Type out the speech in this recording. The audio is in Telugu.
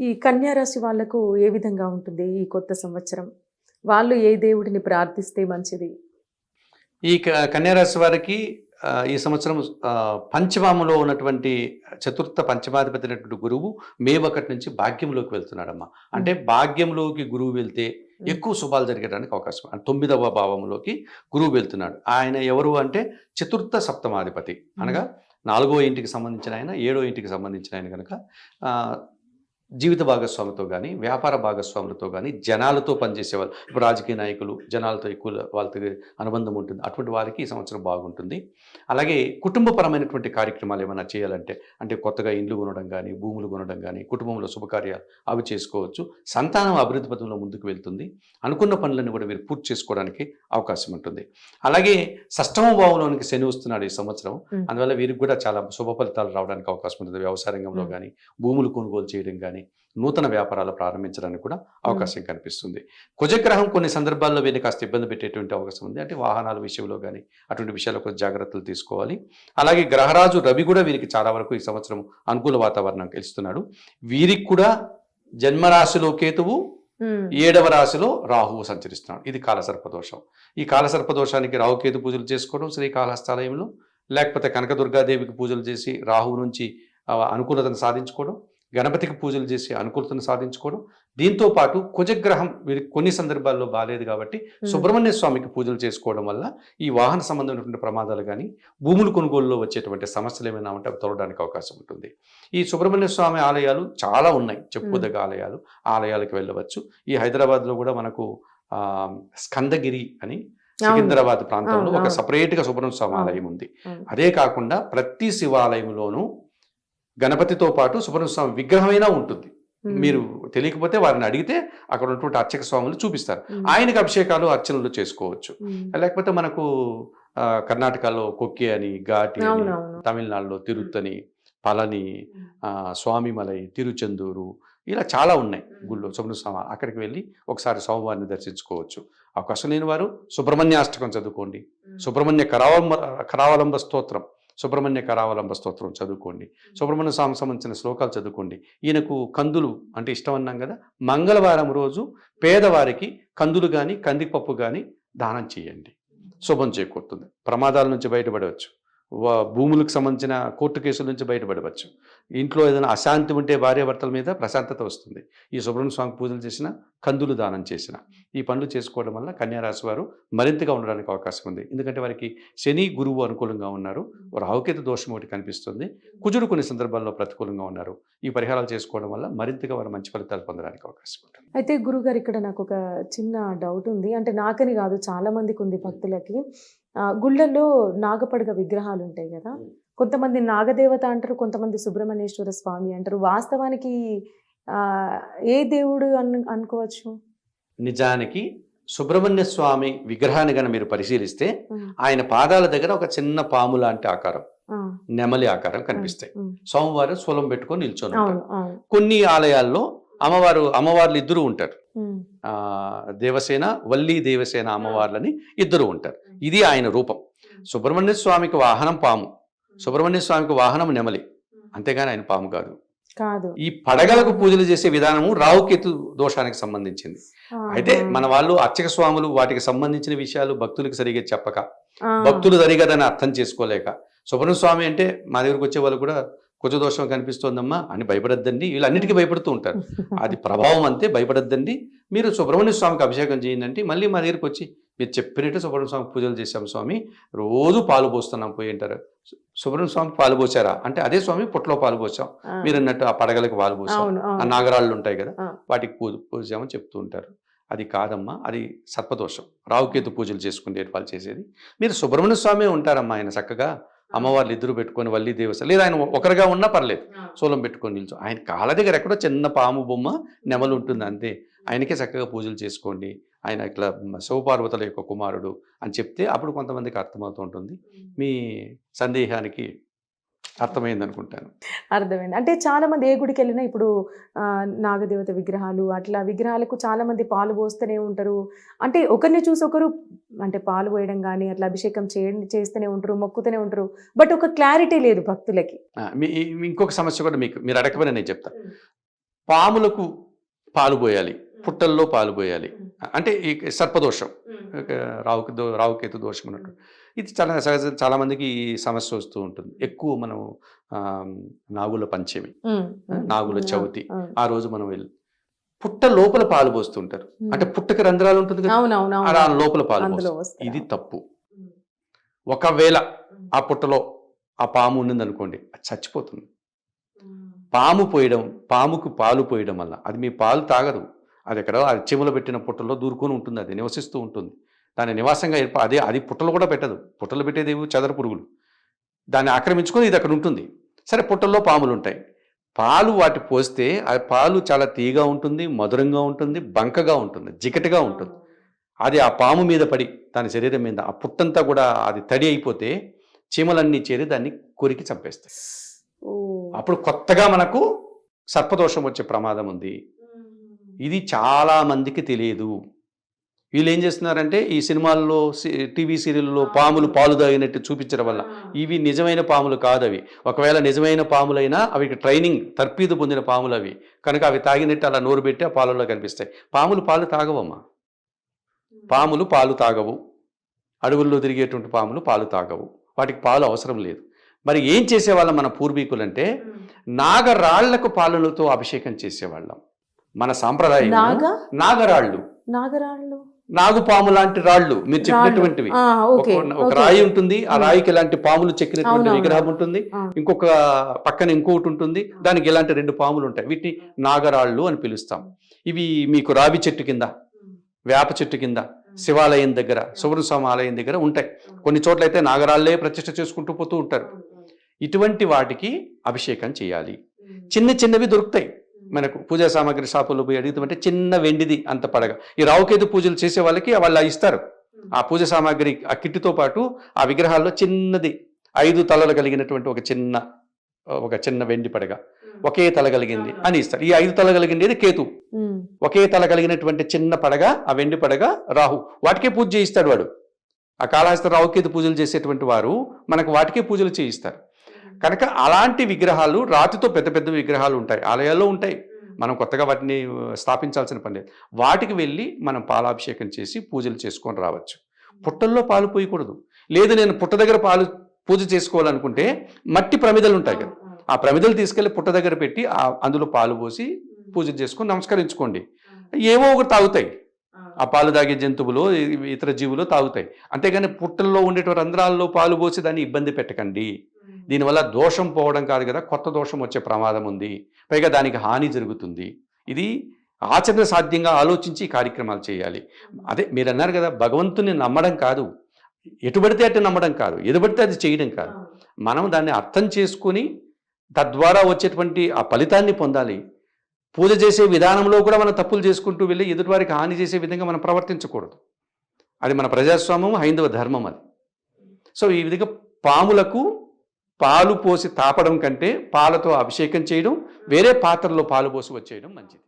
ఈ కన్యా రాశి వాళ్ళకు ఏ విధంగా ఉంటుంది ఈ కొత్త సంవత్సరం? వాళ్ళు ఏ దేవుడిని ప్రార్థిస్తే మంచిది? ఈ కన్యా రాశి వారికి ఈ సంవత్సరం పంచమాములో ఉన్నటువంటి చతుర్థ పంచమాధిపతి అయినటువంటి గురువు మే 1 నుంచి భాగ్యంలోకి వెళ్తున్నాడమ్మా. అంటే భాగ్యంలోకి గురువు వెళ్తే ఎక్కువ శుభాలు జరగడానికి అవకాశం. 9వ భావంలోకి గురువు వెళ్తున్నాడు. ఆయన ఎవరు అంటే చతుర్థ సప్తమాధిపతి, అనగా 4వ ఇంటికి సంబంధించిన ఆయన, 7వ ఇంటికి సంబంధించిన ఆయన కనుక జీవిత భాగస్వామితో కానీ, వ్యాపార భాగస్వాములతో కానీ, జనాలతో పనిచేసేవాళ్ళు, ఇప్పుడు రాజకీయ నాయకులు జనాలతో ఎక్కువ వాళ్ళతో అనుబంధం ఉంటుంది. అటువంటి వారికి ఈ సంవత్సరం బాగుంటుంది. అలాగే కుటుంబపరమైనటువంటి కార్యక్రమాలు ఏమైనా చేయాలంటే, అంటే కొత్తగా ఇండ్లు కొనడం కానీ, భూములు కొనడం కానీ, కుటుంబంలో శుభకార్యాలు అవి చేసుకోవచ్చు. సంతానం అభివృద్ధి పథంలో ముందుకు వెళ్తుంది. అనుకున్న పనులను కూడా వీరు పూర్తి చేసుకోవడానికి అవకాశం ఉంటుంది. అలాగే 6వ భావంలోనికి శని వస్తున్నాడు ఈ సంవత్సరం. అందువల్ల వీరికి కూడా చాలా శుభ ఫలితాలు రావడానికి అవకాశం ఉంటుంది. వ్యవసాయ రంగంలో కానీ, భూములు కొనుగోలు చేయడం కానీ, నూతన వ్యాపారాలు ప్రారంభించడానికి కూడా అవకాశం కనిపిస్తుంది. కుజగ్రహం కొన్ని సందర్భాల్లో వీరిని కాస్త ఇబ్బంది పెట్టేటువంటి అవకాశం ఉంది. అంటే వాహనాల విషయంలో కానీ అటువంటి విషయాల్లో కొంచెం జాగ్రత్తలు తీసుకోవాలి. అలాగే గ్రహరాజు రవి కూడా వీరికి చాలా వరకు ఈ సంవత్సరం అనుకూల వాతావరణం ఇస్తున్నాడు. వీరికి కూడా జన్మరాశిలో కేతువు, 7వ రాశిలో రాహువు సంచరిస్తున్నాడు. ఇది కాలసర్పదోషం. ఈ కాలసర్పదోషానికి రాహుకేతు పూజలు చేసుకోవడం శ్రీకాళహస్తాలయంలో, లేకపోతే కనకదుర్గాదేవికి పూజలు చేసి రాహువు నుంచి అనుకూలతను సాధించుకోవడం, గణపతికి పూజలు చేసి అనుకూలతను సాధించుకోవడం. దీంతో పాటు కుజగ్రహం వీరికి కొన్ని సందర్భాల్లో బాలేదు కాబట్టి సుబ్రహ్మణ్య స్వామికి పూజలు చేసుకోవడం వల్ల ఈ వాహన సంబంధమైనటువంటి ప్రమాదాలు కానీ, భూములు కొనుగోలులో వచ్చేటువంటి సమస్యలు ఏమైనా ఉంటే అవి తొలగడానికి అవకాశం ఉంటుంది. ఈ సుబ్రహ్మణ్య స్వామి ఆలయాలు చాలా ఉన్నాయి, చెప్పుకోదగ్గ ఆలయాలు. ఆలయాలకు వెళ్ళవచ్చు. ఈ హైదరాబాద్లో కూడా మనకు స్కందగిరి అని సికింద్రాబాద్ ప్రాంతంలో ఒక సపరేట్గా సుబ్రహ్మణ్య స్వామి ఆలయం ఉంది. అదే కాకుండా ప్రతి శివాలయంలోనూ గణపతితో పాటు సుబ్రహ్మణ్య స్వామి విగ్రహమైనా ఉంటుంది. మీరు తెలియకపోతే వారిని అడిగితే అక్కడ ఉన్నటువంటి అర్చక స్వాములు చూపిస్తారు. ఆయనకు అభిషేకాలు అర్చనలు చేసుకోవచ్చు. లేకపోతే మనకు కర్ణాటకలో కొక్కి అని, ఘాటి అని, తమిళనాడులో తిరుత్తని, పళని, స్వామిమలై, తిరుచెందూరు, ఇలా చాలా ఉన్నాయి గుళ్ళు సుబ్రహ్మణ్య స్వామి. అక్కడికి వెళ్ళి ఒకసారి స్వామివారిని దర్శించుకోవచ్చు. అవకాశం లేని వారు సుబ్రహ్మణ్యాష్టకం చదువుకోండి, సుబ్రహ్మణ్య కరావలంబ స్తోత్రం, సుబ్రహ్మణ్య కరావలంబ స్తోత్రం చదువుకోండి, సుబ్రహ్మణ్య స్వామికి సంబంధించిన శ్లోకాలు చదువుకోండి. ఈయనకు కందులు అంటే ఇష్టం అన్నాం కదా, మంగళవారం రోజు పేదవారికి కందులు కానీ, కందిపప్పు కానీ దానం చేయండి. శుభం చేకూరుతుంది. ప్రమాదాల నుంచి బయటపడవచ్చు, భూములకు సంబంధించిన కోర్టు కేసుల నుంచి బయటపడవచ్చు. ఇంట్లో ఏదైనా అశాంతి ఉంటే భార్యాభర్తల మీద ప్రశాంతత వస్తుంది. ఈ సుబ్రహ్మణ్య స్వామి పూజలు చేసిన, కందులు దానం చేసిన, ఈ పనులు చేసుకోవడం వల్ల కన్యారాశి వారు మరింతగా ఉండడానికి అవకాశం ఉంది. ఎందుకంటే వారికి శని, గురువు అనుకూలంగా ఉన్నారు. రాహుకేతు దోషం ఒకటి కనిపిస్తుంది. కుజుడు కొన్ని సందర్భాల్లో ప్రతికూలంగా ఉన్నారు. ఈ పరిహారాలు చేసుకోవడం వల్ల మరింతగా వారు మంచి ఫలితాలు పొందడానికి అవకాశం ఉంటుంది. అయితే గురుగారు, ఇక్కడ నాకు ఒక చిన్న డౌట్ ఉంది. అంటే నాకని కాదు, చాలా మందికి ఉంది భక్తులకి. గుళ్ళల్లో నాగపడగ విగ్రహాలు ఉంటాయి కదా, కొంతమంది నాగదేవత అంటారు, కొంతమంది సుబ్రహ్మణ్యేశ్వర స్వామి అంటారు. వాస్తవానికి ఏ దేవుడు అనుకోవచ్చు? నిజానికి సుబ్రహ్మణ్య స్వామి విగ్రహాన్ని కనుక మీరు పరిశీలిస్తే ఆయన పాదాల దగ్గర ఒక చిన్న పాము లాంటి ఆకారం, నెమలి ఆకారం కనిపిస్తాయి. స్వామివారు శూలం పెట్టుకొని నిల్చొని ఉంటారు. కొన్ని ఆలయాల్లో అమ్మవార్లు ఇద్దరు ఉంటారు. దేవసేన, వల్లి దేవసేన అమ్మవార్లని ఇద్దరు ఉంటారు. ఇది ఆయన రూపం. సుబ్రహ్మణ్య స్వామికి వాహనం పాము, సుబ్రహ్మణ్య స్వామికి వాహనం నెమలి, అంతేగాని ఆయన పాము కాదు. ఈ పడగలకు పూజలు చేసే విధానము రాహుకేతు దోషానికి సంబంధించింది. అయితే మన వాళ్ళు అర్చక స్వాములు వాటికి సంబంధించిన విషయాలు భక్తులకు సరిగా చెప్పక, భక్తులు సరిగదని అర్థం చేసుకోలేక, సుబ్రహ్మణ్య స్వామి అంటే మా దగ్గరకు వచ్చే వాళ్ళు కూడా కుజదోషం కనిపిస్తోందమ్మా అని భయపడద్దండి, వీళ్ళన్నిటికీ భయపడుతూ ఉంటారు. అది ప్రభావం అంతే, భయపడద్దండి. మీరు సుబ్రహ్మణ్య స్వామికి అభిషేకం చేయండి. మళ్ళీ మా దగ్గరికి వచ్చి మీరు చెప్పినట్టు సుబ్రహ్మణ్య స్వామికి పూజలు చేశాం స్వామి, రోజు పాలు పోస్తున్నాం పోయి అంటారు. సుబ్రహ్మణ్య స్వామికి పాలు పోసారా అంటే, అదే స్వామి పుట్టలో పాలు పోసాం, మీరు అన్నట్టు ఆ పడగలకు పాలు పోసాం, ఆ నాగరాళ్ళు ఉంటాయి కదా వాటికి పూజామని చెప్తూ ఉంటారు. అది కాదమ్మా, అది సర్పదోషం. రాహుకేతు పూజలు చేసుకునే వాళ్ళు చేసేది. మీరు సుబ్రహ్మణ్య స్వామి ఉంటారమ్మా, ఆయన చక్కగా అమ్మవార్లు ఇద్దరు పెట్టుకొని, వల్లి దేవస, లేదా ఆయన ఒకరిగా ఉన్నా పర్లేదు, శూలం పెట్టుకొని నిల్చో. ఆయన కాళ్ళ దగ్గర ఎక్కడో చిన్న పాము బొమ్మ, నెమలు ఉంటుంది అంతే. ఆయనకే చక్కగా పూజలు చేసుకోండి, ఆయన ఇట్లా శివపార్వతుల యొక్క కుమారుడు అని చెప్తే అప్పుడు కొంతమందికి అర్థమవుతూ ఉంటుంది. మీ సందేహానికి అర్థమైంది అనుకుంటాను. అర్థమైంది. అంటే చాలా మంది ఏ గుడికి వెళ్ళినా ఇప్పుడు నాగదేవత విగ్రహాలు, అట్లా విగ్రహాలకు చాలా మంది పాలు పోస్తూనే ఉంటారు. అంటే ఒకరిని చూసి ఒకరు అంటే పాలు పోయడం కానీ అట్లా అభిషేకం చేస్తూనే ఉంటారు, మొక్కుతూనే ఉంటారు. బట్ ఒక క్లారిటీ లేదు భక్తులకి. ఇంకొక సమస్య కూడా మీరు అడగకపోయినా నేను చెప్తాను. పాములకు పాలు పోయాలి, పుట్టల్లో పాలు పోయాలి. అంటే ఈ సర్పదోషం, రావుకేతు దోషం అన్నట్టు. ఇది చాలా సహజ, చాలా మందికి ఈ సమస్య వస్తూ ఉంటుంది. ఎక్కువ మనం నాగుల పంచమి, నాగుల చవితి ఆ రోజు మనం వెళ్ళి పుట్ట లోపల పాలు పోస్తుంటారు. అంటే పుట్టకి రంధ్రాలు ఉంటుంది కదా, అలా లోపల పాలు పోస్తారు. ఇది తప్పు. ఒకవేళ ఆ పుట్టలో ఆ పాము ఉన్నది అనుకోండి, అది చచ్చిపోతుంది. పాముకు పాలు పోయడం వల్ల అది మీ పాలు తాగదు. అది ఎక్కడ అది చెవులు పెట్టిన పుట్టలో దూరుకొని ఉంటుంది, అది నివసిస్తూ ఉంటుంది. దాని నివాసంగా అది పుట్టలు కూడా పెట్టదు. పుట్టలు పెట్టేది చెదర పురుగులు, దాన్ని ఆక్రమించుకొని ఇది అక్కడ ఉంటుంది. సరే, పుట్టల్లో పాములు ఉంటాయి. పాలు వాటి పోస్తే ఆ పాలు చాలా తీయగా ఉంటుంది, మధురంగా ఉంటుంది, బంకగా ఉంటుంది, జికటిగా ఉంటుంది. అది ఆ పాము మీద పడి దాని శరీరం మీద ఆ పుట్టంతా కూడా అది తడి అయిపోతే చీమలన్నీ చేరి దాన్ని కొరికి చంపేస్తాయి. అప్పుడు కొత్తగా మనకు సర్పదోషం వచ్చే ప్రమాదం ఉంది. ఇది చాలా మందికి తెలియదు. వీళ్ళు ఏం చేస్తున్నారంటే ఈ సినిమాల్లో, టీవీ సీరియల్లో పాములు పాలు తాగినట్టు చూపించడం వల్ల ఇవి నిజమైన పాములు కాదు. అవి ఒకవేళ నిజమైన పాములైనా అవి ట్రైనింగ్ తర్పీదు పొందిన పాములు అవి కనుక అవి తాగినట్టు అలా నోరు పెట్టి ఆ పాలల్లో కనిపిస్తాయి. పాములు పాలు తాగవమ్మా. పాములు పాలు తాగవు. అడవుల్లో తిరిగేటువంటి పాములు పాలు తాగవు. వాటికి పాలు అవసరం లేదు. మరి ఏం చేసేవాళ్ళం మన పూర్వీకులంటే నాగరాళ్లకు పాలనతో అభిషేకం చేసేవాళ్ళం. మన సాంప్రదాయం నాగరాళ్ళు, నాగుపాము లాంటి రాళ్ళు మీరు చెప్పినటువంటివి. ఒక రాయి ఉంటుంది, ఆ రాయికి ఇలాంటి పాములు చెక్కినటువంటి విగ్రహం ఉంటుంది, ఇంకొక పక్కన ఇంకొకటి ఉంటుంది, దానికి ఇలాంటి 2 పాములు ఉంటాయి. వీటిని నాగరాళ్ళు అని పిలుస్తాం. ఇవి మీకు రావి చెట్టు కింద, వేప చెట్టు కింద, శివాలయం దగ్గర, సుబ్రహ్మణ్య ఆలయం దగ్గర ఉంటాయి. కొన్ని చోట్ల అయితే నాగరాళ్లే ప్రతిష్ఠ చేసుకుంటూ పోతూ ఉంటారు. ఇటువంటి వాటికి అభిషేకం చేయాలి. చిన్న చిన్నవి దొరుకుతాయి మనకు పూజా సామాగ్రి షాపులో పోయి అడుగుతామంటే చిన్న వెండిది అంత పడగ. ఈ రావుకేతు పూజలు చేసే వాళ్ళకి వాళ్ళు ఇస్తారు ఆ పూజ సామాగ్రి. ఆ కిట్టితో పాటు ఆ విగ్రహాల్లో చిన్నది 5 తలలు కలిగినటువంటి ఒక చిన్న వెండి పడగ, ఒకే తల కలిగింది అని ఇస్తారు. ఈ 5 తల కలిగిండేది కేతు, ఒకే తల కలిగినటువంటి చిన్న పడగ, ఆ వెండి పడగ రాహు. వాటికే పూజ చేయిస్తాడు వాడు. ఆ కాళహస్తి రావుకేతు పూజలు చేసేటువంటి వారు మనకు వాటికే పూజలు చేయిస్తారు. కనుక అలాంటి విగ్రహాలు, రాతితో పెద్ద పెద్ద విగ్రహాలు ఉంటాయి, ఆలయాల్లో ఉంటాయి. మనం కొత్తగా వాటిని స్థాపించాల్సిన పని లేదు. వాటికి వెళ్ళి మనం పాలాభిషేకం చేసి పూజలు చేసుకొని రావచ్చు. పుట్టల్లో పాలు పోయకూడదు. లేదు నేను పుట్ట దగ్గర పూజ చేసుకోవాలనుకుంటే మట్టి ప్రమిదలు ఉంటాయి కదా, ఆ ప్రమిదలు తీసుకెళ్లి పుట్ట దగ్గర పెట్టి అందులో పాలు పోసి పూజ చేసుకొని నమస్కరించుకోండి. ఏవో ఒకటి తాగుతాయి, ఆ పాలు తాగే జంతువులు, ఇతర జీవులు తాగుతాయి. అంతేగాని పుట్టల్లో ఉండేటువంటి రంధ్రాల్లో పాలు పోసి దాన్ని ఇబ్బంది పెట్టకండి. దీనివల్ల దోషం పోవడం కాదు కదా, కొత్త దోషం వచ్చే ప్రమాదం ఉంది. పైగా దానికి హాని జరుగుతుంది. ఇది ఆచరణ సాధ్యంగా ఆలోచించి కార్యక్రమాలు చేయాలి. అదే మీరు అన్నారు కదా, భగవంతుని నమ్మడం కాదు, ఎటుబడితే అటు నమ్మడం కాదు, ఎదుబడితే అది చేయడం కాదు. మనం దాన్ని అర్థం చేసుకుని తద్వారా వచ్చేటువంటి ఆ ఫలితాన్ని పొందాలి. పూజ చేసే విధానంలో కూడా మనం తప్పులు చేసుకుంటూ వెళ్ళి ఎదుటివారికి హాని చేసే విధంగా మనం ప్రవర్తించకూడదు. అది మన ప్రజాస్వామ్యం, హైందవ ధర్మం అది. సో ఈ విధంగా పాములకు పాలు పోసి తాపడం కంటే పాలతో అభిషేకం చేయడం, వేరే పాత్రలో పాలు పోసి వచ్చేయడం మంచిది.